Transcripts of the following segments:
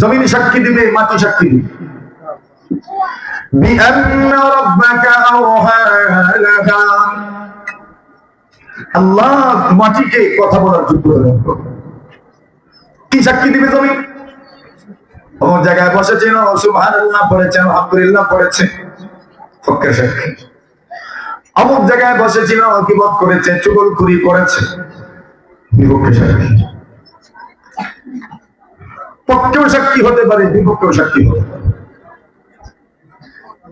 জমিন সাক্ষী দিবে, মাটি সাক্ষী দিবে। বিআন্না রাব্বাকা আওহা লাহা, আল্লাহ মাটিকে কথা বলার যোগ্য দান করবে। কি সাক্ষী দিবে জমিন? অমুক জায়গায় বসেছেন, সুবহানাল্লাহ পড়েছেন, আলহামদুলিল্লাহ পড়েছে, পক্ষের সাক্ষী। অমুক জায়গায় বসেছিল, গীবত করেছে, চুগলখড়ি করেছে, বিপক্ষের সাক্ষী। পক্ষেও সাক্ষী হতে পারে, বিপক্ষেও সাক্ষী হতে পারে।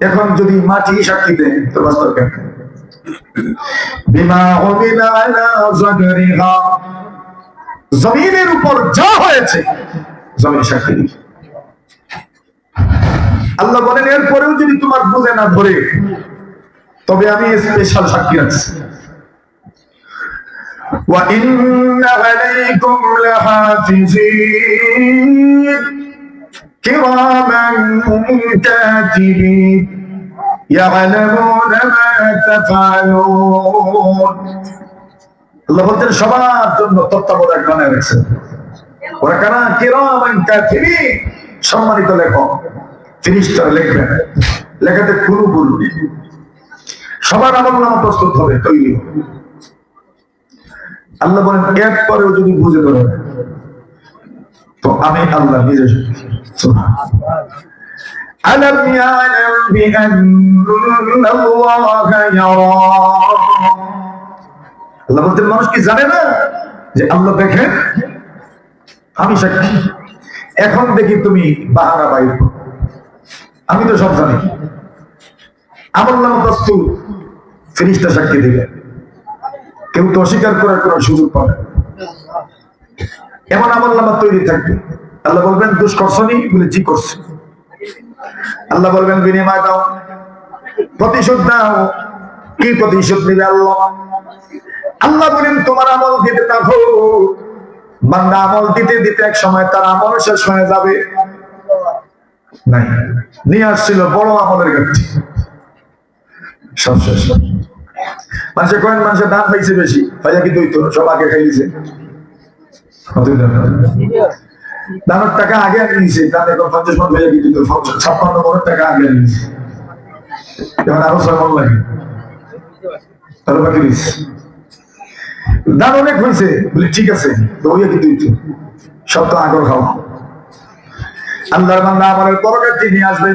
এখন যদি মাটি সাক্ষী দেয় তো বাস্তব কেন? বিমা উমিলা আলা যাহরিহা, জমিনের উপর যা হয়েছে জমিন সাক্ষী দিবে। আল্লাহ বলেন এরপরেও যদি তোমার বুঝে না ধরে, তবে আমি স্পেশাল সাক্ষী রাখছি। ওয়া ইন্না আলাইকুম লাহাফিজিন কিরামান কাতিবিন ইয়ালামুনা মা তাফআলুন। আল্লাহ বলতেন সবার জন্য তত্ত্বাবধায়ক বানায় রাখছেন। ওরা কারা? কিরামান কাতিবিন, সম্মানিত লেখক, ফেরেশতারা লিখবেন, লেখাতে কোনো ভুল নেই। সবার আমলনামা প্রস্তুত হবে, তৈরি হবে। আল্লাহ বলেন এরপরেও যদি বুঝে ধরে তো আমি আল্লাহ নিজে আলাম ইয়ালাম বিআন্নাল্লাহা ইয়ারা, আল্লাহ বলতেন মানুষ কি জানে না যে আল্লাহ দেখেন? আমি সাক্ষী। এখন দেখি তুমি বাহানা বাইর করো, আমি তো সব জানি। আমলনামা প্রস্তুত, ফেরেশতা সাক্ষী দিবে, কেউ তো অস্বীকার করার কোনো সুযোগ পাবে না। এমন আমলনামা তৈরি থাকবে। আল্লাহ বলবেন দোষ করছনি? বলে জি করছি। আল্লাহ বলবেন বিনিময় দাও, প্রতিশোধ দাও। কি প্রতিশোধ নিবে আল্লাহ? আল্লাহ বলেন তোমার আমল দিতে থাকো। বান্দা আমল দিতে দিতে এক সময় তার আমল শেষ হয়ে যাবে। নাই, নিয়ে আসছিল বড় আমলের ঘাটতি, সব শেষ। মানুষের কয়েন, মানুষের দান পাইছে বেশি, ভাইয়া কিন্তু সব আগে খাইছে। দানের টাকা আগে নিয়েছে, দান এখন 50 মন ভাইয়া কিন্তু 56 মনের টাকা আগে নিয়েছে, এখন আরো 6 মন লাগে, আরো বাকি দিয়েছে। দান অনেক হয়েছে বলে ঠিক আছে, তো ভাইয়া কিন্তু সব তো আগর খাওয়া। আল্লাহর বান্দা আমাদের পরকার নিয়ে আসবে।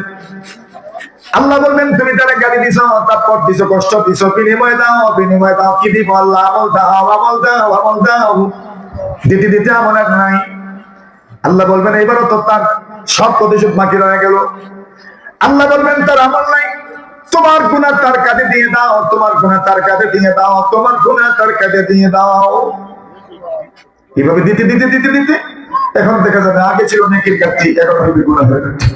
আল্লাহ বলবেন তুমি তারা গালি দিছো, তারপর দিছো, কষ্ট দিছো, বিনিময় দাও, বিনিময় দাও। কি দিব আল্লাহ? আমল দাও, আমল দাও, আমল দাও। দিতে দিতে আমল আর নাই। আল্লাহ বলবেন এবারও তো তার সব প্রতিশোধ বাকি রয়ে গেল। আল্লাহ বলবেন তার আমল নাই, তোমার গুনাহ তার কাঁধে দিয়ে দাও, তোমার গুনাহ তার কাঁধে দিয়ে দাও, তোমার গুনাহ তার কাঁধে দিয়ে দাও। এইভাবে দিতে দিতে দিতে দিতে এখন দেখা যাবে আগে ছিল নেকির ঘাটতি, এখন হইবে গুনাহের ঘাটতি।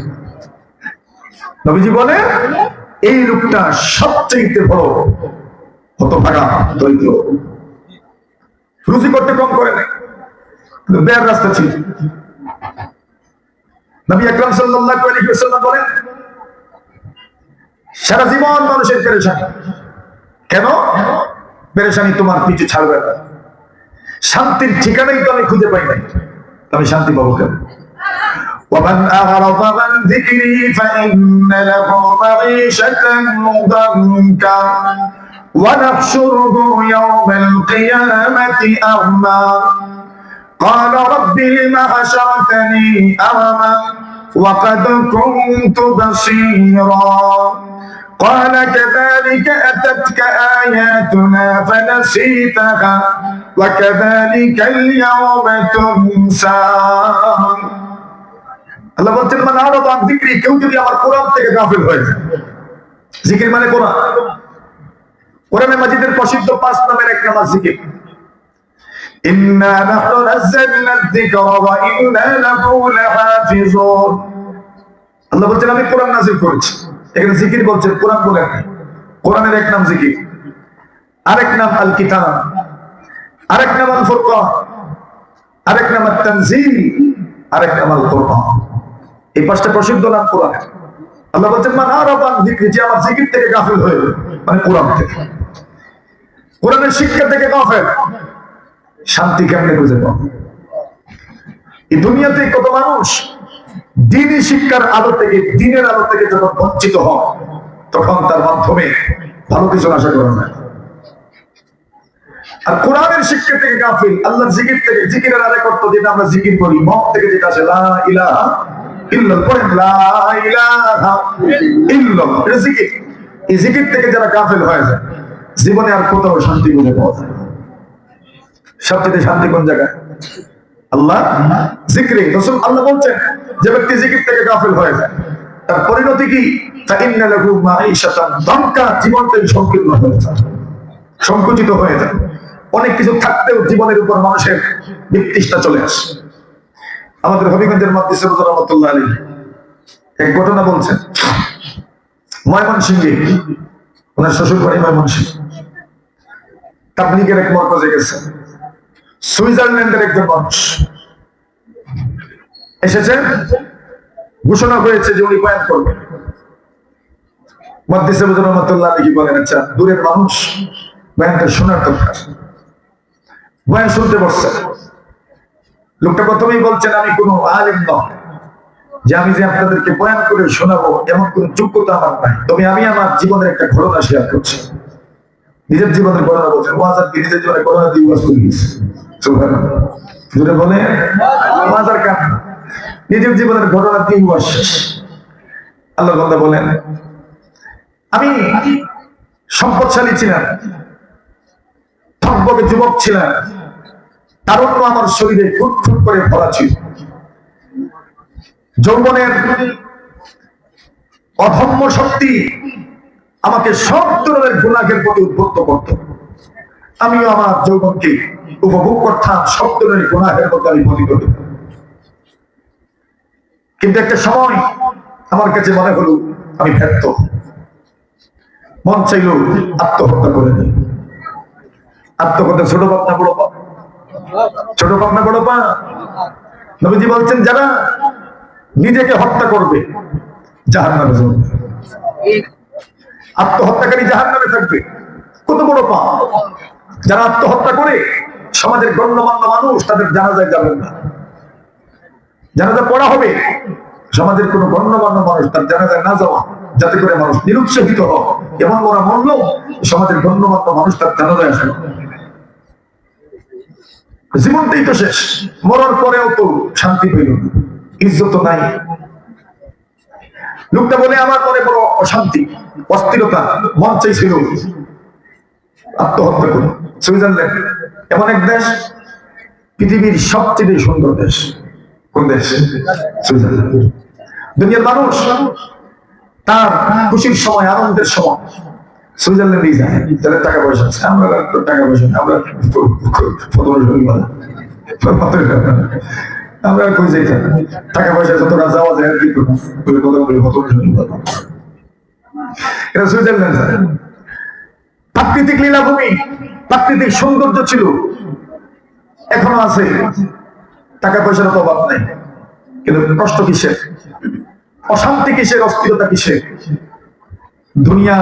নবীজি বলে এই লোকটা সবচেয়ে বড় হতভাগা, দরিদ্র, রুজি করতে কম করে নাই, ব্যয়ের রাস্তা ছিল। নবী আকরাম সাল্লাল্লাহু আলাইহি ওয়াসাল্লাম বলেন সারা জীবন মানুষের পেরেশানি। কেন পেরেশানি? তোমার পিছু ছাড়বে না। শান্তির ঠিকানাই তো আমি খুঁজে পাই নাই, আমি শান্তি পাবো কেন? ومن أعرض عن ذكري فإن له معيشة ضنكا ونحشره يوم القيامة أعمى قال رب لم حشرتني أعمى وقد كنت بصيرا قال كذلك أتتك آياتنا فنسيتها وكذلك اليوم تنسى। আল্লাহ বলছেন মানে আরো তো জিকির, কেউ যদি আমার কোরআন থেকে গাফিল হয়ে যায়। জিকির মানে কোরআন, কোরআনে মাজিদের প্রসিদ্ধ 5 নামের এক নাম জিকির। ইন্না নাহনু নাযালনা যিকরা ওয়া ইন্না লাহু লাহাফিজুন। আল্লাহ বলছেন আমি কোরআন নাযিল করেছি। এখানে জিকির বলছেন, কোরআন বলেন। কোরআনের এক নাম জিকির, আরেক নাম আল কিতাব, আরেক নাম আল ফুরকান, আরেক নাম আত তানজিল, আরেক নাম আল কুরআন। এই 5টা প্রসিদ্ধ নাম কোরআনের। আল্লাহ বলছেন মান আরাদা আন যিকরি, যে আমার জিকির থেকে গাফিল হয়ে, মানে কোরআন থেকে, কোরআনের শিক্ষা থেকে গাফিল, শান্তি কেমনে খুঁজে পাবো? এই দুনিয়াতে কত মানুষ দিনী শিক্ষার আলো থেকে, দিনের আলো থেকে যখন বঞ্চিত হয়, তখন তার মাধ্যমে ভালো কিছু আশা করে না। আর কোরআনের শিক্ষা থেকে গাফিল, আল্লাহর জিকির থেকে, জিকিরের আরেক অর্থ যেটা আমরা জিকির করি, মন থেকে যেটা আসে লা ইলাহা ইল্লাল্লাহ, পড়েন লা ইলাহা ইল্লাল্লাহ, এটা জিকির। এই জিকির থেকে যারা গাফিল হয়ে যায়, জীবনে আর কোথাও শান্তি খুঁজে পাওয়া যায়। সবচেয়ে শান্তি কোন জায়গায়? আল্লাহ জিকিরে। রাসূল আল্লাহ বলছেন, যে ব্যক্তি জিকির থেকে গাফিল হয়ে যায়, তার পরিণতি কি? ফাইন্না লাহু মাঈশাতান দানকা, জীবনটাই সংকীর্ণ হয়ে যায়, সংকুচিত হয়ে যায়। অনেক কিছু থাকতেও জীবনের উপর মানুষের বিতৃষ্ণা চলে আসে। আমাদের হবিগঞ্জের মুহাদ্দিস হুজুর রাহমাতুল্লাহ আলাইহি এক ঘটনা বলছেন। ময়মনসিংহে, ওনার শ্বশুর বাড়ি ময়মনসিংহ, তাবলীগের এক মরকজে গেছে। সুইজারল্যান্ডের একজন মানুষ এসেছেন, ঘোষণা হয়েছে যে উনি বয়ান করবেন। মুহাদ্দিস হুজুর রাহমাতুল্লাহ আলাইহি বলেন, আচ্ছা দূরের মানুষ, বয়ানটা শোনার দরকার। বয়ান শুনতে বসছে। লোকটা প্রথমেই বলছেন, আমি কোনো আলেম নয়, যে আমি যে আপনাদেরকে বয়ান করে শোনাবো এমন কোন যোগ্যতা আমার নাই, তবে আমি আমার জীবনের একটা ঘটনা শেয়ার করছি। নিজের জীবনের ঘটনা বলছেন, ওয়াজ আর কি নিজের জীবনের ঘটনা দিয়ে ওয়াজ করে দিয়েছে। সুবহানাল্লাহ, যেটা বলে ওয়াজ আর কাম, নিজের জীবনের ঘটনা দিয়ে ওয়াজ শেষ। আল্লাহর বান্দা বলেন, আমি সম্পদশালী ছিলাম, থকবকে যুবক ছিলাম, তারুণ্য আমার শরীরে ফুটফুট করে ভরা ছিল। যৌবনের অধম্য শক্তি আমাকে সব ধরনের গুনাহের প্রতি উদ্বুদ্ধ করত। আমিও আমার যৌবনকে উপভোগ করতাম, সব ধরনের গুনাহের মধ্যে আমি পতিত হতাম। কিন্তু একটা সময় আমার কাছে মনে হলো আমি ব্যর্থ, মন চাইল আত্মহত্যা করে নিই। আত্মহত্যা ছোট পাপ না বড় পাপ? ছোট পাপ না বড় পাপ? নবীজি বলছেন, যারা নিজেকে হত্যা করবে জাহান্নামে যাবে, আত্মহত্যাকারী জাহান্নামে থাকবে। কত বড় পাপ! যারা আত্মহত্যা করে সমাজের গণ্যমান্য মানুষ তাদের জানাজায় যাবেন না। জানাজা পড়া হবে, সমাজের কোন গণ্যমান্য মানুষ তার জানাজায় না যাওয়া, যাতে করে মানুষ নিরুৎসাহিত হয়। এমন ওরা মরল, সমাজের গণ্যমান্য মানুষ তার জানাজায় আসে না। জীবনটাই তো শেষ, মরার পরেও তো শান্তি পেল না, ইজ্জত নাই। লোকটা বলে, আমার মনে বড় অশান্তি, অস্থিরতা, মন চাইছিল আত্মহত্যা করুন। সুইজারল্যান্ড এমন এক দেশ, পৃথিবীর সবচেয়ে সুন্দর দেশ। কোন দেশ? সুইজারল্যান্ড। দুনিয়ার মানুষ তার খুশির সময়, আনন্দের সময় সুইজারল্যান্ডে যায়, যাদের টাকা পয়সা আছে। আমরা টাকা পয়সা, আমরা আমরা কই যাইতাম, টাকা পয়সা যতটা যাওয়া যায় আর কি করবো, এটা সুইজারল্যান্ড। প্রাকৃতিক লীলাভূমি, প্রাকৃতিক সৌন্দর্য ছিল, এখনো আছে, টাকা পয়সার তো অভাব নাই। কিন্তু কষ্ট কিসের, অশান্তি কিসের, অস্থিরতা কিসের? দুনিয়া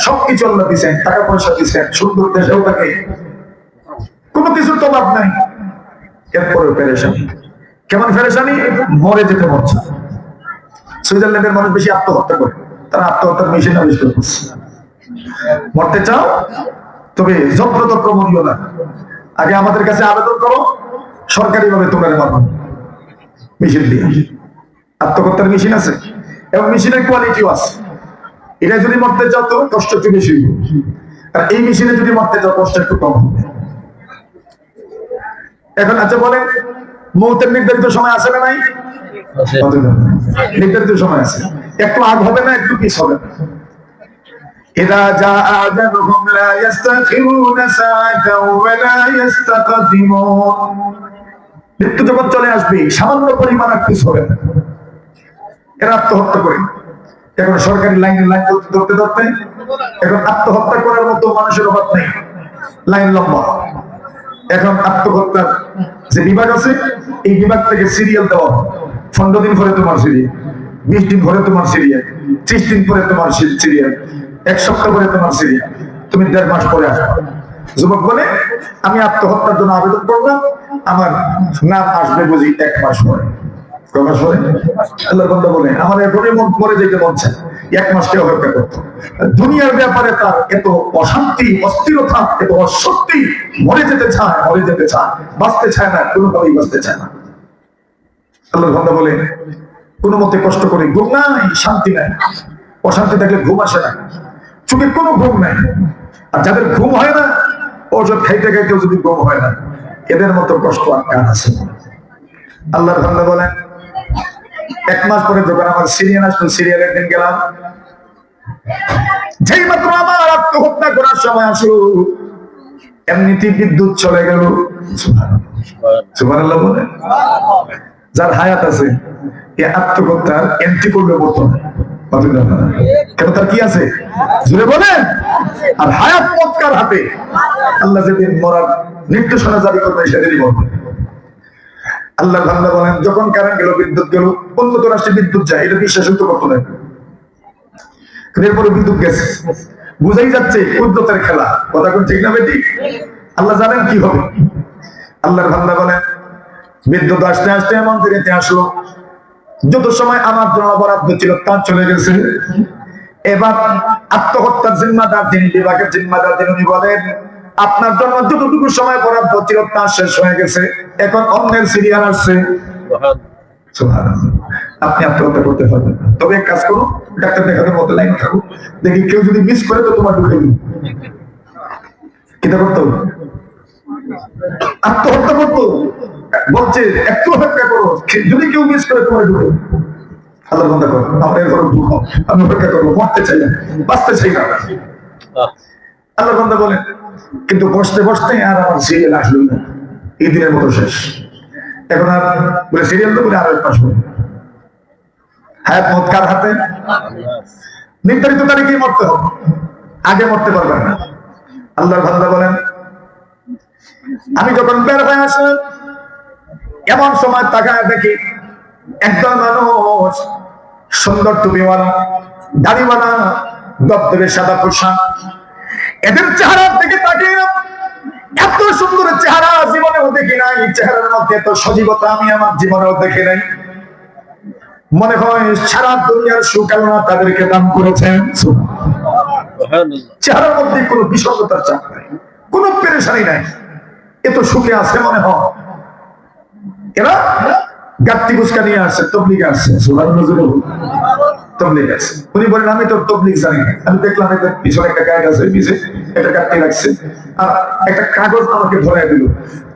সবকিছু আল্লাহ দিচ্ছেন, টাকা পয়সা দিচ্ছেন, সুন্দর দেশেও থাকে, কোনো কিছুর তো অভাব নাই। এরপরেও পেরেশানি। কেমন পেরেশানি? মরে যেতে মরছে। সুইজারল্যান্ডের মানুষ বেশি আত্মহত্যা করে, তারা আত্মহত্যার মেশিন আবিষ্কার করছে। মরতে চাও, তবে যত্রতত্র মরিও না। আগে আমাদের কাছে আবেদন করো, সরকারি ভাবে তোমরা মারবো মেশিন দিয়ে। আত্মহত্যার মেশিন আছে, এবং মেশিনের কোয়ালিটিও আছে। এটা যদি মরতে চাও তো কষ্ট একটু বেশি, আর এই মেশিনে যদি মরতে চাও কষ্ট একটু কম হবে। এখন আচ্ছা বলেন, মৌতের নির্ধারিত সময় আছে না নাই? নির্ধারিত সময় আছে। একটু আগ হবে না, একটু পিছ হবে না। إذا جاء أجلهم لا يستأخرون ساعة ولا يستقدمون। মৃত্যু যখন চলে আসবে, সামান্য পরিমাণ আর পিছ হবে না। এরা আত্মহত্যা করে। এখন সরকারি লাইন ধরতে ধরতে এখন আত্মহত্যা করার মতো মানুষের অভাব নেই, লাইন লম্বা। এখন আত্মহত্যার যে বিভাগ আছে, এই বিভাগ থেকে সিরিয়াল দেওয়া, 15 দিন পরে তোমার সিরিয়াল, 20 দিন পরে তোমার সিরিয়াল, 30 দিন পরে তোমার সিরিয়াল, 1 সপ্তাহ পরে তোমার সিরিয়াল, তুমি 1.5 মাস পরে আসবে। যুবক বলে আমি আত্মহত্যার জন্য আবেদন করলাম, আমার নাম আসবে বুঝি 1 মাস পরে। কয় মাস পরে? আল্লাহর বান্দা বলে আমার এখনই মন পরে যেতে মন চায়, 1 মাস কেউ অপেক্ষা করতো। দুনিয়ার ব্যাপারে তার এত অশান্তি, অস্থিরতা, এত অশক্তি, মরে যেতে চায়, বাঁচতে চায় না, কোনোভাবেই বাঁচতে চায় না। আল্লাহর বান্দা বলে কোনো মতে কষ্ট করে, ঘুম নাই, শান্তি নাই, অশান্তি থাকলে ঘুম আসে না, চোখে কোনো ঘুম নাই। আর যাদের ঘুম হয় না, ওষুধ খাইতে খাইতেও যদি ঘুম হয় না, এদের মতো কষ্ট আর কার আছে? আল্লাহর বান্দা বলেন 1 মাস পরে যখন আমার সিরিয়াল আসলো, সিরিয়ালের দিন গেলাম, যেই মাত্র আমার আত্মহত্যা করার সময় আসলো, এমনিতেই বিদ্যুৎ চলে গেল। সুবহানাল্লাহ বলেন। যার হায়াত আছে এ আত্মহত্যার এন্ট্রি করবে বর্তমানে, কেন তার কি আছে জুড়ে বলেন। আর হায়াত মক্কার হাতে, আল্লাহ যেদিন মরার নির্দেশনা জারি করবে সেদিনই বলবে। আল্লাহ বান্দা বলেন যখন কারেন্ট গেল, বিদ্যুৎ গেল, উন্নত রাষ্ট্রে বিদ্যুৎ যায়, এটা বিশ্বাস করতো না, এরপরে বিদ্যুৎ গেছে, বুঝাই যাচ্ছে কুদরতের খেলা, কথা কোন ঠিক না বেটি? আল্লাহ জানেন কি হবে। আল্লাহর বান্দা বলেন বিদ্যুৎ আসতে আসতে এমন দিনে আসলো, যত সময় আমার জন্য বরাদ্দ ছিল তা চলে গেছে। এবার আত্মহত্যার জিম্মাদার যিনি, বিভাগের জিম্মাদার যিনি বলেন আপনার জন্য যতটুকু সময় বরাদ্দ ছিল তা শেষ হয়ে গেছে, এখন অন্যের সিরিয়াল আসছে। আপনি আত্মহত্যা করতে পারবেন না, তবে এক কাজ করো, ডাক্তার দেখাতে মতো লাইন থাকো, দেখি কেউ যদি মিস করে তো তোমার ঢুকে দিন। কিটা করতো? আত্মহত্যা করতো, বলছে একটু অপেক্ষা করো, যদি কেউ মিস করে তোমার ঢুকে। আল্লাহ বান্দা করো, আমরা এরপর ঢুকো, আমি অপেক্ষা করবো, মরতে চাই না, বাঁচতে চাই না। আল্লাহ বান্দা বলেন কিন্তু বসতে বসতে আর আমার সিরিয়াল আসলোই না, এই দিনের মতো শেষ। এখন আর বলে সিরিয়াল তো বলে আর 1 মাস পরে। হায়াত মত কার হাতে? নির্ধারিত তারিখেই মরতে হবে, আগে মরতে পারবেন না। আল্লাহর বান্দা বলেন আমি যখন বের হয়ে আসলাম, এমন সময় তাকায় দেখি একদল মানুষ, সুন্দর টুপিওয়ালা, দাড়িওয়ালা, দপ্তরে সাদা পোশাক, এদের চেহারার দিকে তাকিয়ে এত সুন্দর চেহারা জীবনেও দেখি নাই, চেহারার মধ্যে এত সজীবতা আমি আমার জীবনেও দেখি নাই। মনে হয় সারা দুনিয়ার সুখ আল্লাহ তাদেরকে দান করেছেন। চেহারার মধ্যে কোনো বিষণ্ণতার চাপ নাই, কোনো পেরেশানি নাই, এত সুখে আছে মনে হয়। এরা গাত্তি গুসকা নিয়ে আসছে, তবলিগে আসছে, তবলিগ আছে। উনি বলেন আমি তো তবলিগ জানি না, আমি দেখলাম এদের পিছনে একটা গাইড আছে, পিছে একটা গাত্তি রাখছে, আর একটা কাগজ আমাকে ধরাই দিল,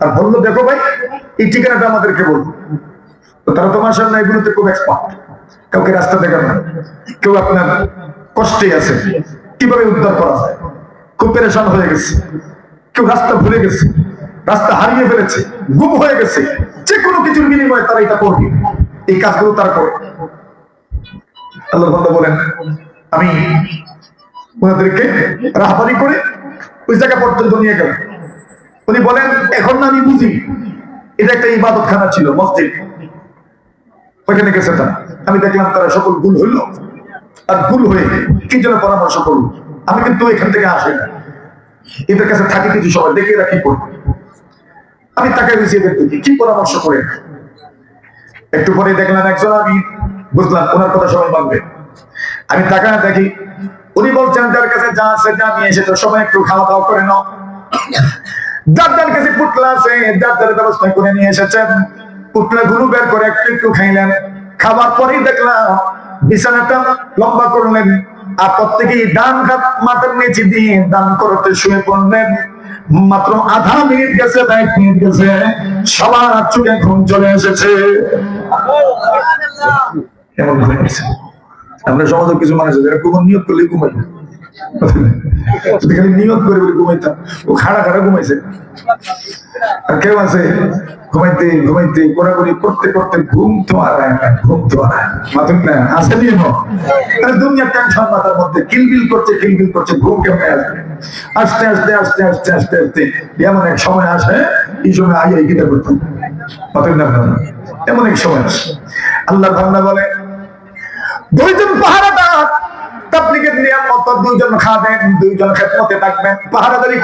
আর বললো দেখো ভাই এই ঠিকানাটা আমাদেরকে বলবো। তো তারা তো মাশাআল্লাহ এগুলোতে খুব এক্সপার্ট, কাউকে রাস্তা দেখান না, কেউ আপনার কষ্টে আছে, কিভাবে উদ্ধার করা যায়, খুব পেরেশান হয়ে গেছে, কেউ রাস্তা ভুলে গেছে, রাস্তা হারিয়ে ফেলেছে, গুম হয়ে গেছে, যে কোনো কিছুর বিনিময়ে তারা এটা করবে, এই কাজগুলো তারা করে। আল্লাহ বান্দা বলেন আমি ওনাদেরকে রাহবারি করে ওই জায়গা পর্যন্ত নিয়ে গেলাম। উনি বলেন এখন না আমি বুঝি এটা একটা ইবাদতখানা ছিল, মসজিদ, ওইখানে গেছে তারা। আমি দেখলাম তারা সকল ভুল হইল, আর ভুল হয়ে কি জন্য পরামর্শ করলো। আমি কিন্তু এখান থেকে আসি না, এদের কাছে থাকি কিছু সময়, দেখে এরা কি করবো। আমি তাকে রয়েছি এদের দিকে কি পরামর্শ করে। একটু পরে দেখলাম একজন, আমি বুঝলাম ওনার কথা সবাই মানবে। আমি তাকে দেখি উনি বলছেন যার কাছে যা আছে যা নিয়ে এসে তো সবাই একটু খাওয়া দাওয়া করে নাও। যার কাছে পুটলা আছে যার ব্যবস্থা করে নিয়ে এসেছেন, পুটলা গুলো বের করে একটু একটু খাইলেন। খাবার পরেই দেখলাম বিছানাটা লম্বা করলেন, আর প্রত্যেকেই ডান হাত মাথার নিচে দিয়ে দান করতে শুয়ে পড়লেন। মাত্র আধা মিনিট গেছে, 1 মিনিট গেছে, সবার চোখে ঘুম চলে এসেছে। এমন হয়ে গেছে। আমরা সমাজে কিছু মানুষ আছে ঘুম নিয়োগ করলে ঘুমাই না, খালি নিয়োগ করে বলে ঘুমাইতাম, ও খাড়া খাড়া ঘুমাইছে। আর কেউ আছে ঘুমাইতে ঘুমাইতে কোড়াকুড়ি করতে করতে ঘুম তো আর ঘুম তো আর মাতুক না আসে নিয়ে দুনিয়ার টেনশন মাথার মধ্যে কিলবিল করছে, ঘুম কেমন আসবে। আস্তে আস্তে আস্তে আস্তে আস্তে আস্তে এমন এক সময় আসে, এই সময় আগে গীতা করতাম, মাতুক না এমন এক সময় আসে। আল্লাহ বান্দা বলে 2 জন পাহারাদার তাবলীগের নিয়ম মতো 2 জন খাবেন, 2 জন খেদমতে থাকবেন, পাহারাদারি